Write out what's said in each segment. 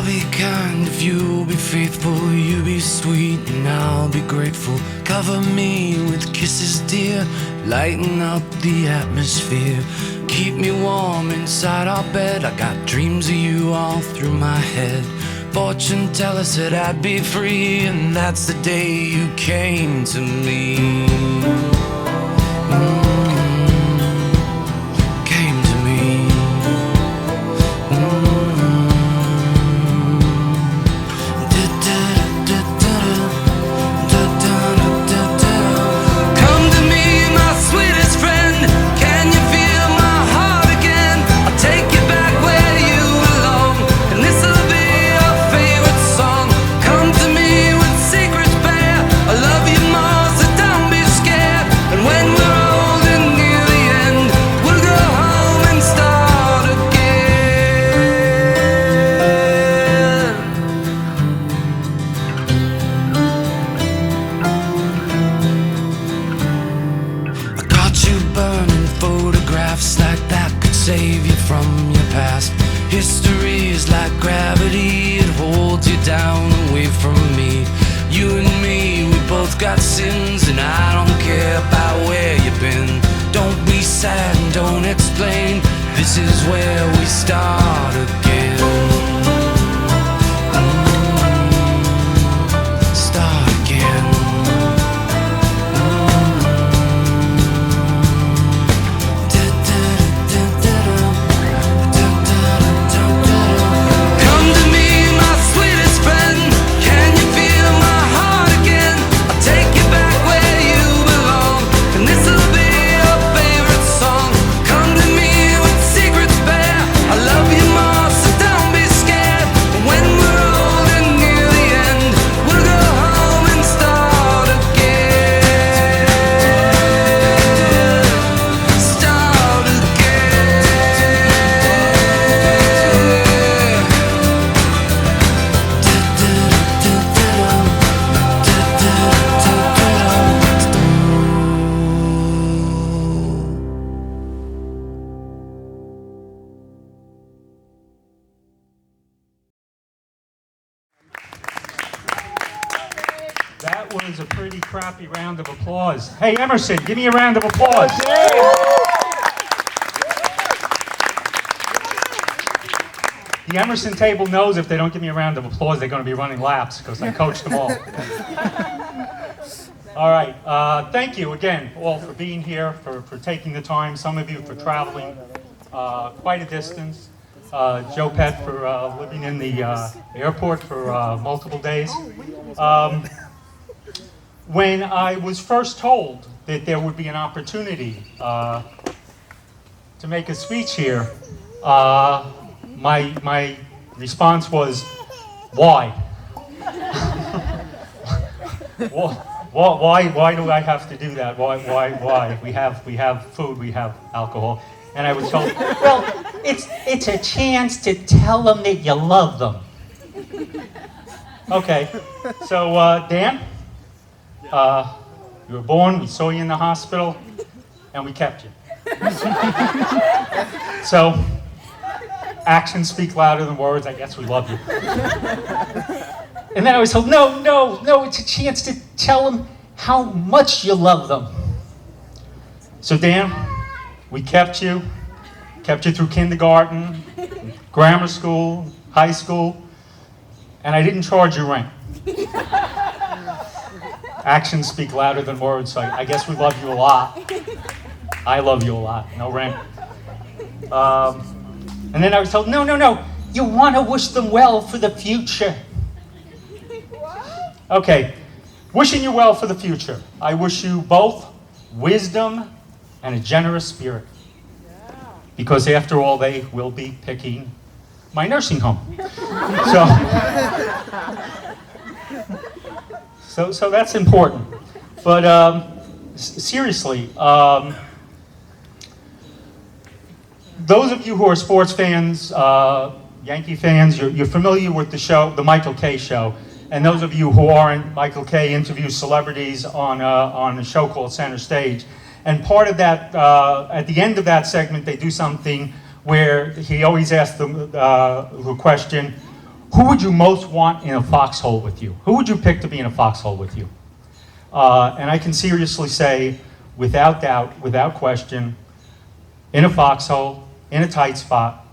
be kind if you'll be faithful. You be sweet and I'll be grateful. Cover me with kisses, dear. Lighten up the atmosphere. Keep me warm inside our bed. I got dreams of you all through my head. Fortune teller said I'd be free, and that's the day you came to me. Came to me. Come to me, my sweetest friend. Can you feel my heart again? I'll take you back where you belong, and this'll be your favorite song. Come to me with secrets bare. I love you more, so don't be scared. And when we're old and near the end, we'll go home and start again. I got you burning photographs like that could save you from your past. History is like gravity, it holds you down away from me. You and me, we both got sins, and I don't care about where you've been. Don't be sad and don't explain. This is where we start again. Start again. Come to me, my sweetest friend. Can you feel my heart again? I'll take you back where you belong, and this'll be your favorite song. Come to me with secrets bare. I love you more, so don't be scared. When we're old and near the end, we'll go home and start again. Start again. That was a pretty crappy round of applause. Hey, Emerson, give me a round of applause. The Emerson table knows if they don't give me a round of applause, they're going to be running laps because I coached them all. All right. Thank you again, all, for being here, for taking the time. Some of you for traveling quite a distance. Joe Pett for living in the airport for multiple days. When I was first told that there would be an opportunity to make a speech here, my response was, why? Why do I have to do that? Why? We have food, we have alcohol. And I was told, well, it's a chance to tell them that you love them. Okay, so Dan, you were born, we saw you in the hospital, and we kept you. So, actions speak louder than words. I guess we love you. And then I was told, no, it's a chance to tell them how much you love them. So Dan, we kept you through kindergarten, grammar school, high school, and I didn't charge you rent. Actions speak louder than words, so I guess we love you a lot. I love you a lot, no rent. And then I was told, no, you want to wish them well for the future. Okay, wishing you well for the future. I wish you both wisdom and a generous spirit. Because after all, they will be picking my nursing home. So that's important. But seriously, those of you who are sports fans, Yankee fans, you're familiar with the show, the Michael Kay Show. And those of you who aren't, Michael Kay interviews celebrities on a show called Center Stage. And part of that, at the end of that segment, they do something where he always asks them the question, Who would you most want in a foxhole with you? Who would you pick to be in a foxhole with you? And I can seriously say, without doubt, without question, in a foxhole, in a tight spot,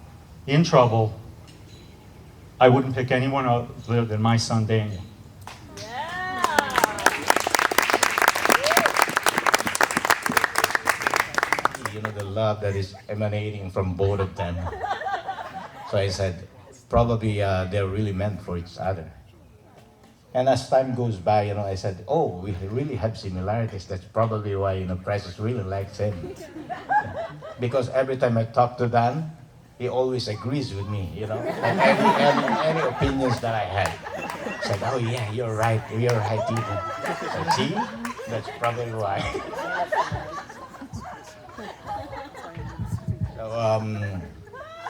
in trouble, I wouldn't pick anyone other than my son Daniel. You know, the love that is emanating from both of them. So I said, probably they're really meant for each other. And as time goes by, you know, I said, oh, we really have similarities. That's probably why, you know, Precious really likes him. Because every time I talk to Dan, he always agrees with me, you know, and any opinions that I had. Said, oh yeah, you're right, Ethan. So see, that's probably why. So,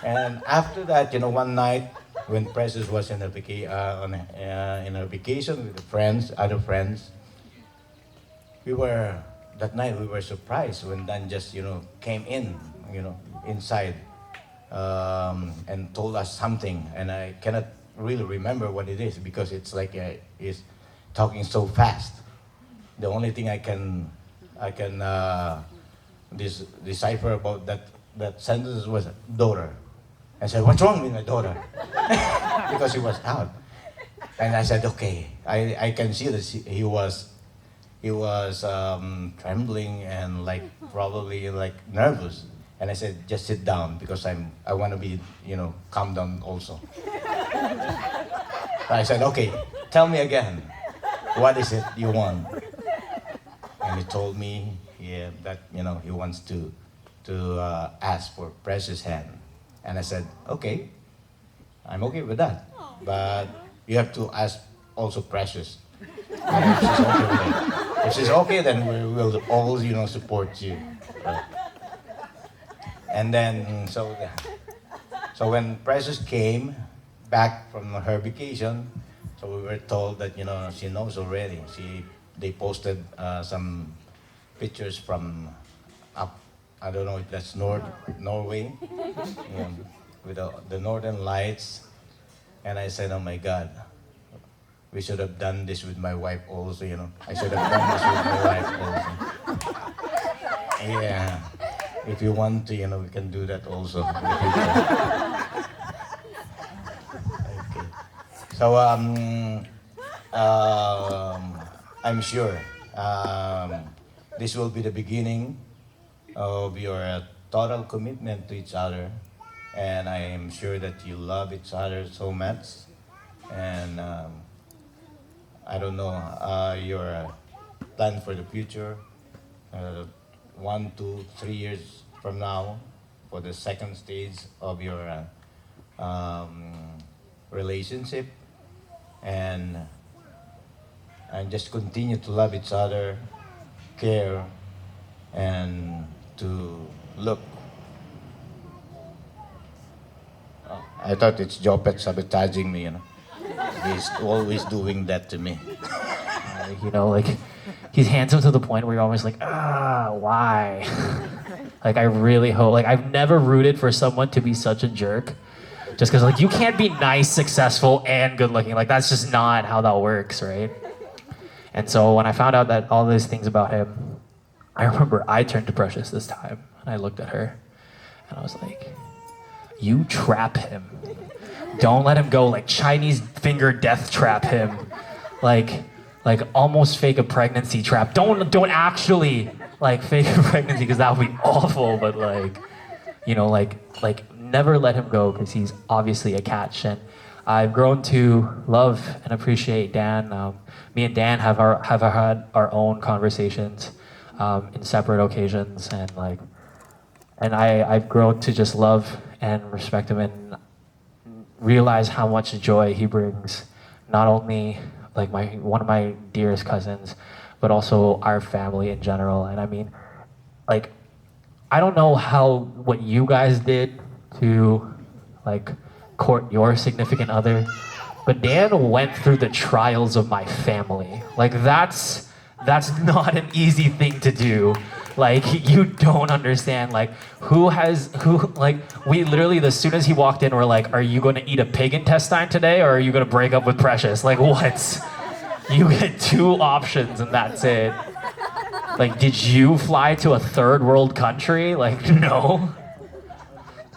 and after that, you know, one night when Precious was in a vacation with the friends, other friends, that night we were surprised when Dan just, you know, came in, you know, inside, and told us something, and I cannot really remember what it is because it's like he's talking so fast. The only thing I can decipher about that sentence was daughter. I said, what's wrong with my daughter? Because he was out. And I said, okay. I can see that he was trembling and like probably like nervous. And I said, just sit down because I want to be, you know, calm down also. I said, okay, tell me again, what is it you want? And he told me that, you know, he wants to ask for Precious' hand. And I said, okay, I'm okay with that. But you have to ask also Precious. If she's okay with it. If she's okay, then we will all, you know, support you. And then, so when Precious came back from her vacation, so we were told that, you know, she knows already. They posted some pictures from up, I don't know if that's Norway, with the northern lights. And I said, oh my God, we should have done this with my wife also, you know. I should have done this with my wife also. Yeah. If you want to, you know, we can do that also in the future. Okay. So, I'm sure this will be the beginning of your total commitment to each other. And I am sure that you love each other so much. And I don't know your plan for the future. 1, 2, 3 years from now, for the second stage of your relationship, and just continue to love each other, care, and to look. I thought it's Jopet sabotaging me, you know. He's always doing that to me. You know, like, he's handsome to the point where you're always like, why? Like, I really hope, like, I've never rooted for someone to be such a jerk. Just because, like, you can't be nice, successful, and good looking. Like, that's just not how that works, right? And so when I found out that all these things about him, I remember I turned to Precious this time, and I looked at her, and I was like, you trap him. Don't let him go, like, Chinese finger death trap him. Like almost fake a pregnancy trap. Don't actually like fake a pregnancy, because that would be awful. But like, you know, like never let him go, because he's obviously a catch. And I've grown to love and appreciate Dan. Me and Dan have had our own conversations in separate occasions, and I've grown to just love and respect him and realize how much joy he brings, not only like one of my dearest cousins, but also our family in general. And I mean, like, I don't know what you guys did to like court your significant other, but Dan went through the trials of my family. Like, that's not an easy thing to do. Like, you don't understand. Like, we literally, as soon as he walked in, we're like, are you going to eat a pig intestine today, or are you going to break up with Precious? Like, what? You get two options, and that's it. Like, did you fly to a third world country? Like, no.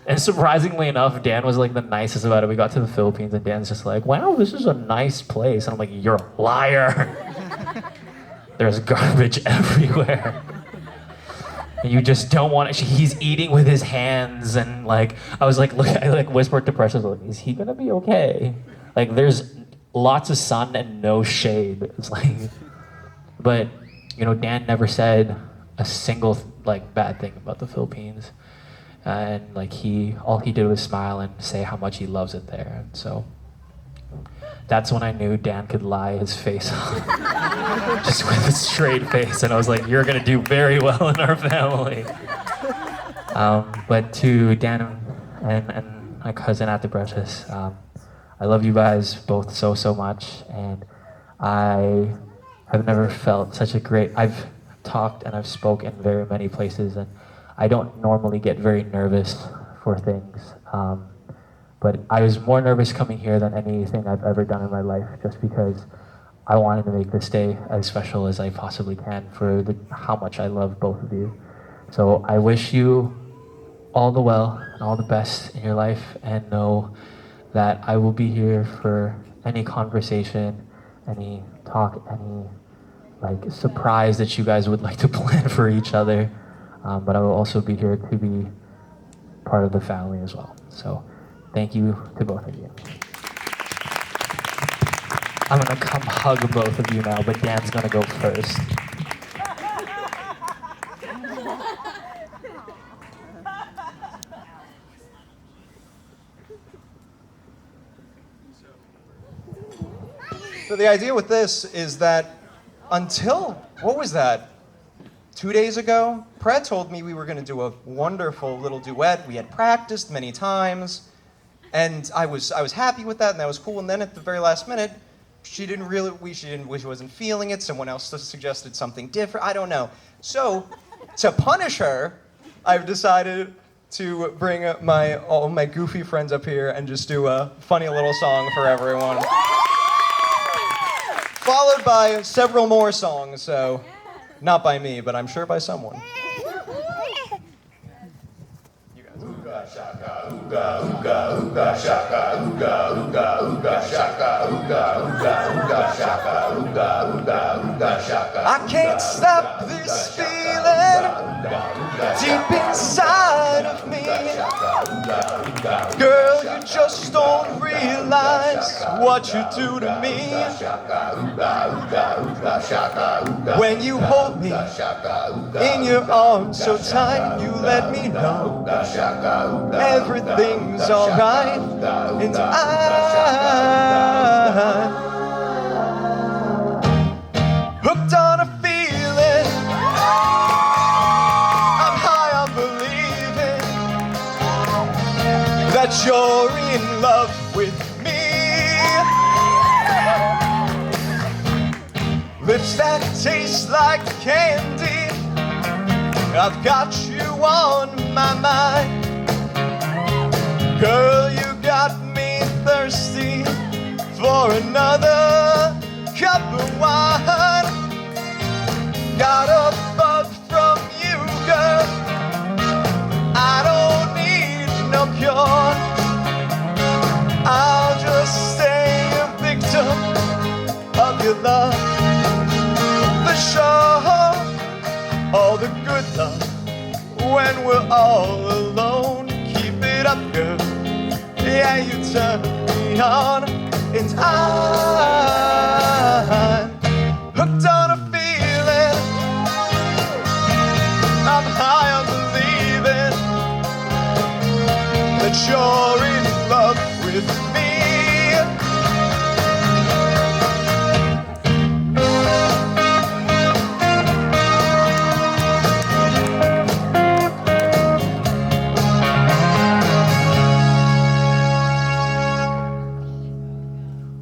And surprisingly enough, Dan was like the nicest about it. We got to the Philippines, and Dan's just like, wow, this is a nice place. And I'm like, you're a liar. There's garbage everywhere. And you just don't want it. He's eating with his hands, and like, I was like, look, I like whispered to Precious, like, is he gonna be okay? Like, there's lots of sun and no shade. It's like, but you know, Dan never said a single like bad thing about the Philippines. And like all he did was smile and say how much he loves it there. And so that's when I knew Dan could lie his face off, just with a straight face. And I was like, you're gonna do very well in our family. But to Dan and my cousin at the Precious, I love you guys both so much. And I have never felt such a great, I've talked and I've spoken in very many places, and I don't normally get very nervous for things, but I was more nervous coming here than anything I've ever done in my life, just because I wanted to make this day as special as I possibly can for how much I love both of you. So I wish you all the well and all the best in your life, and know that I will be here for any conversation, any talk, any like surprise that you guys would like to plan for each other. But I will also be here to be part of the family as well. So thank you to both of you. I'm gonna come hug both of you now, but Dan's gonna go first. So the idea with this is that until, what was that? 2 days ago, Pret told me we were going to do a wonderful little duet. We had practiced many times, and I was happy with that, and that was cool. And then at the very last minute, she wasn't feeling it. Someone else suggested something different. I don't know. So to punish her, I've decided to bring all my goofy friends up here and just do a funny little song for everyone, followed by several more songs. So. Not by me, but I'm sure by someone. You guys. I can't stop this feeling deep inside of me. Girl, you just don't realize what you do to me. When you hold me in your arms so tight, you let me know everything's alright. And I'm hooked on a feeling. I'm high on believing that you're in love with me. Lips that taste like candy, I've got you on my mind. Girl, you got me thirsty for another cup of wine. Got a bug from you, girl. I don't need no cure. I'll just stay a victim of your love. For sure, all the good love when we're all alone. Keep it up, girl. Yeah, you turn me on, and I'm hooked on a feeling. I'm high on believing that you're in love with me.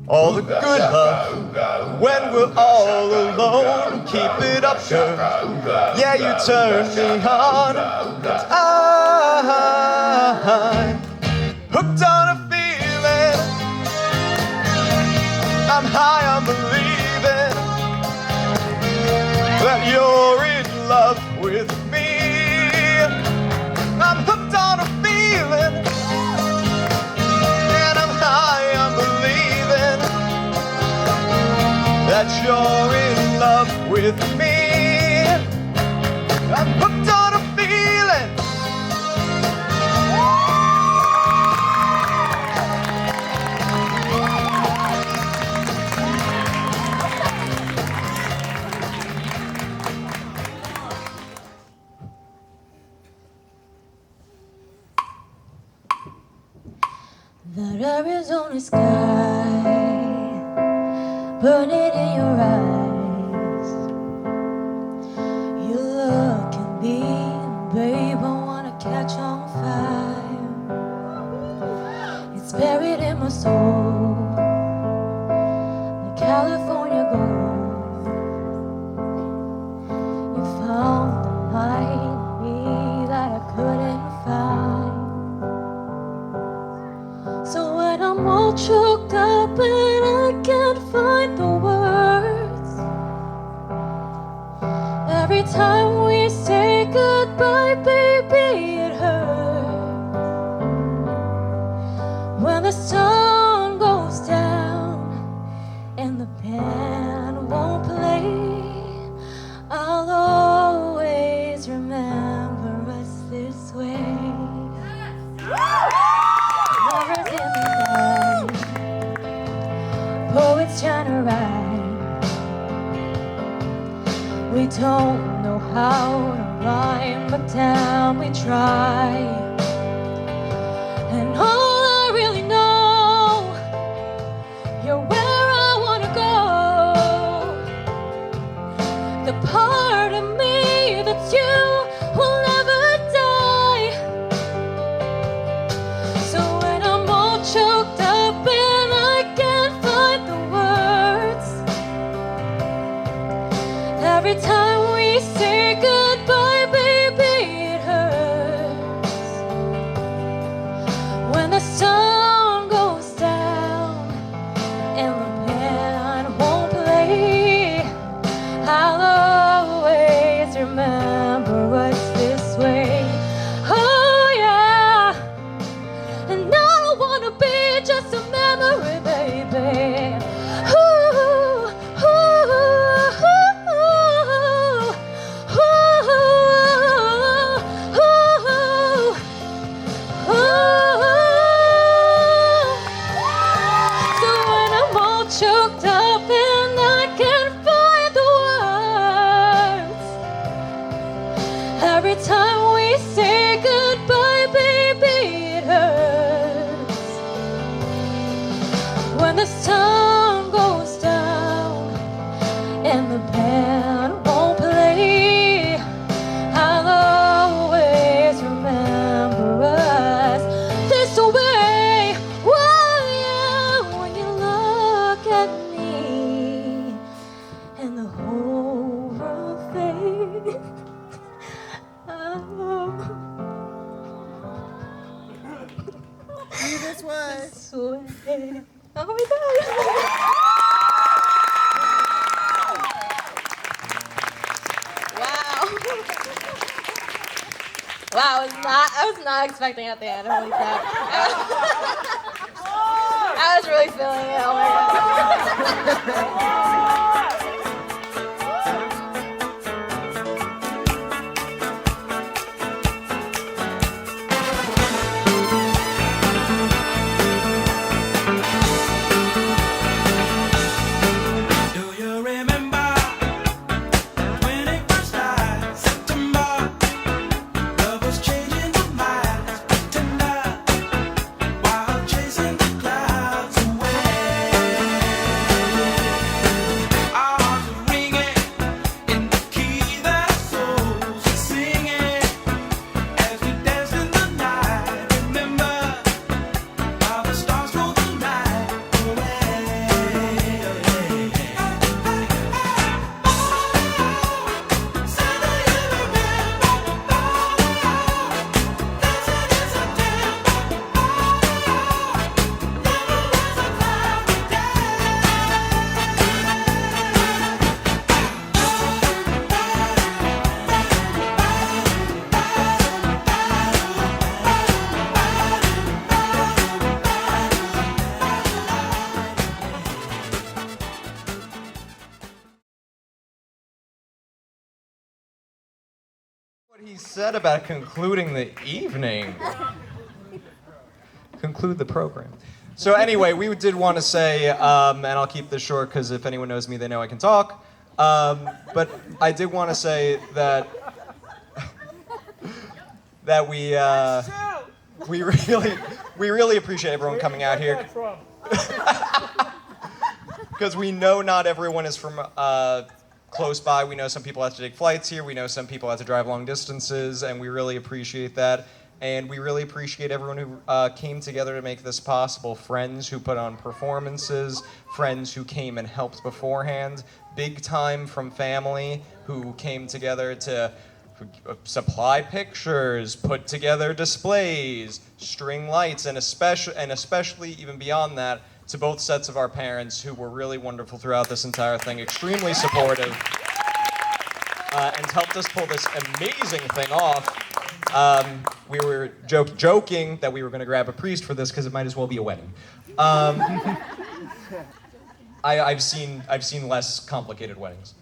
All the good love when we're all alone. keep it up, girl. Yeah, you turn me on. I'm hooked on a feeling. I'm high on believing that you're in love with me. I'm hooked on a feeling, and I'm high on believing that you're in love with me. I'm hooked on a feeling. That Arizona sky, burning in your eyes. You look at me, babe, I wanna catch on fire. It's buried in my soul, like California gold. You found the light in me that I couldn't find. So when I'm all choked up and I can't find the words, every time we say goodbye, baby, it hurts. When the sun goes down and the band won't play, I'll always remember us this way. Lovers in the night, poets trying to write. We don't know how to rhyme, but damn, we try. And all I really know, you're where I wanna go. The part of me that's you will never die. So when I'm all choked up and I can't find the words, every time we say goodbye, baby, it hurts. When the sun goes down and the band won't play, I'll always remember us this way. Oh yeah. And I don't wanna be just a memory, baby. Ooh, ooh, ooh, ooh, ooh, ooh. So when I'm all choked up and I can't find the words, every time we say goodbye, baby, it hurts. When the sun goes down and the band won't play, I'll always remember us this way. Well, yeah, when you look at me and the whole world fades. You this way. Swear. Oh my god. Wow. Wow, I was not expecting at the end. Holy crap. I was really feeling it. Oh my god. Do you remember when it first started? September, love was changing the minds, tender, while chasing the clouds away. What he said about concluding the evening. Conclude the program. So anyway, we did want to say, and I'll keep this short because if anyone knows me, they know I can talk. But I did want to say that we really appreciate everyone coming out here. Because we know not everyone is from close by. We know some people have to take flights here. We know some people have to drive long distances, and we really appreciate that. And we really appreciate everyone who came together to make this possible. Friends who put on performances, friends who came and helped beforehand, big time from family who came together to supply pictures, put together displays, string lights, and especially even beyond that, to both sets of our parents who were really wonderful throughout this entire thing, extremely supportive, and helped us pull this amazing thing off. We were joking that we were going to grab a priest for this because it might as well be a wedding. I've seen less complicated weddings.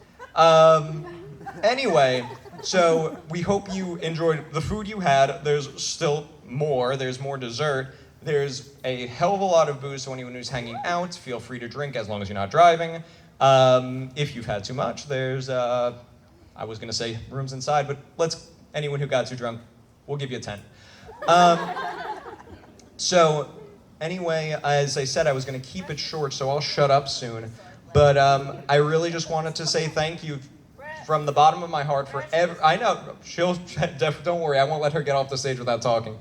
Anyway, so we hope you enjoyed the food you had. There's still more. There's more dessert. There's a hell of a lot of booze, so anyone who's hanging out, feel free to drink as long as you're not driving. If you've had too much, there's, I was going to say rooms inside, but anyone who got too drunk, we'll give you a 10. So anyway, as I said, I was going to keep it short, so I'll shut up soon. But I really just wanted to say thank you from the bottom of my heart for I know, don't worry, I won't let her get off the stage without talking.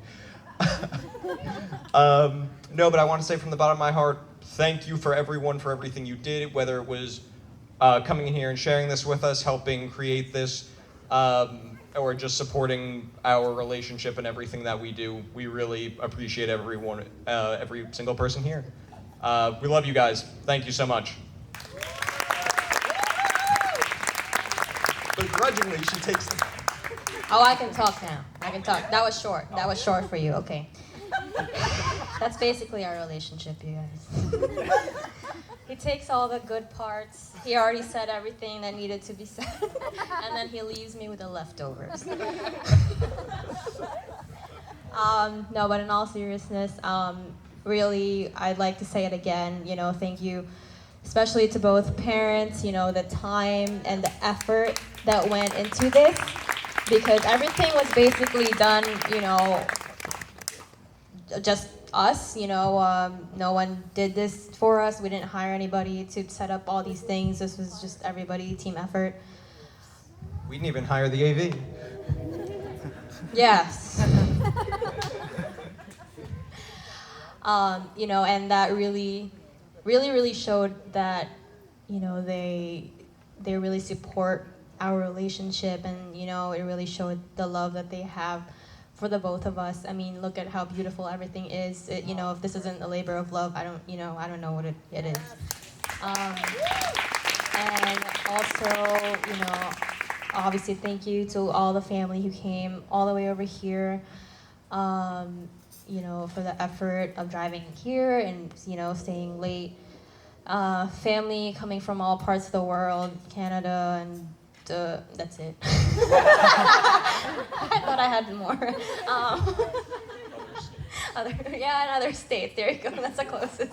No, but I want to say from the bottom of my heart, thank you for everyone for everything you did, whether it was coming in here and sharing this with us, helping create this, or just supporting our relationship and everything that we do. We really appreciate everyone, every single person here. We love you guys. Thank you so much. Begrudgingly, she takes them. Oh, I can talk now. I can talk. That was short. That was short for you. Okay. That's basically our relationship, you guys. He takes all the good parts. He already said everything that needed to be said. And then he leaves me with the leftovers. No, but in all seriousness, really, I'd like to say it again. You know, thank you, especially to both parents, you know, the time and the effort that went into this. Because everything was basically done, you know, just us, you know, no one did this for us. We didn't hire anybody to set up all these things. This was just everybody, team effort. We didn't even hire the AV. Yes. You know, and that really showed that, you know, they really support our relationship, and you know, it really showed the love that they have for the both of us. I mean, look at how beautiful everything is. You know, if this isn't a labor of love, I don't know what it is. And also, you know, obviously thank you to all the family who came all the way over here, you know, for the effort of driving here and, you know, staying late. Family coming from all parts of the world, Canada, and that's it. I thought I had more. Other states. There you go. That's the closest.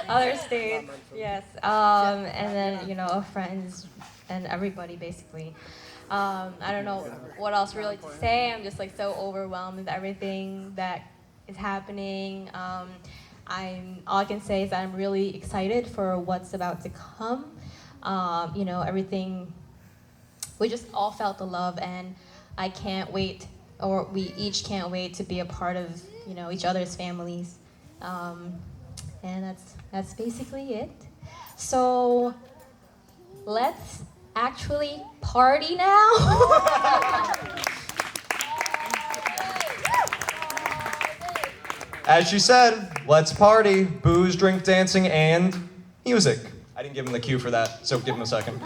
Other states. Yes. And then, you know, friends and everybody basically. I don't know what else really to say. I'm just like so overwhelmed with everything that is happening. All I can say is that I'm really excited for what's about to come. You know, everything. We just all felt the love, and I can't wait, or we each can't wait to be a part of, you know, each other's families. And that's basically it. So let's actually party now. As she said, let's party, booze, drink, dancing, and music. I didn't give him the cue for that, so give him a second.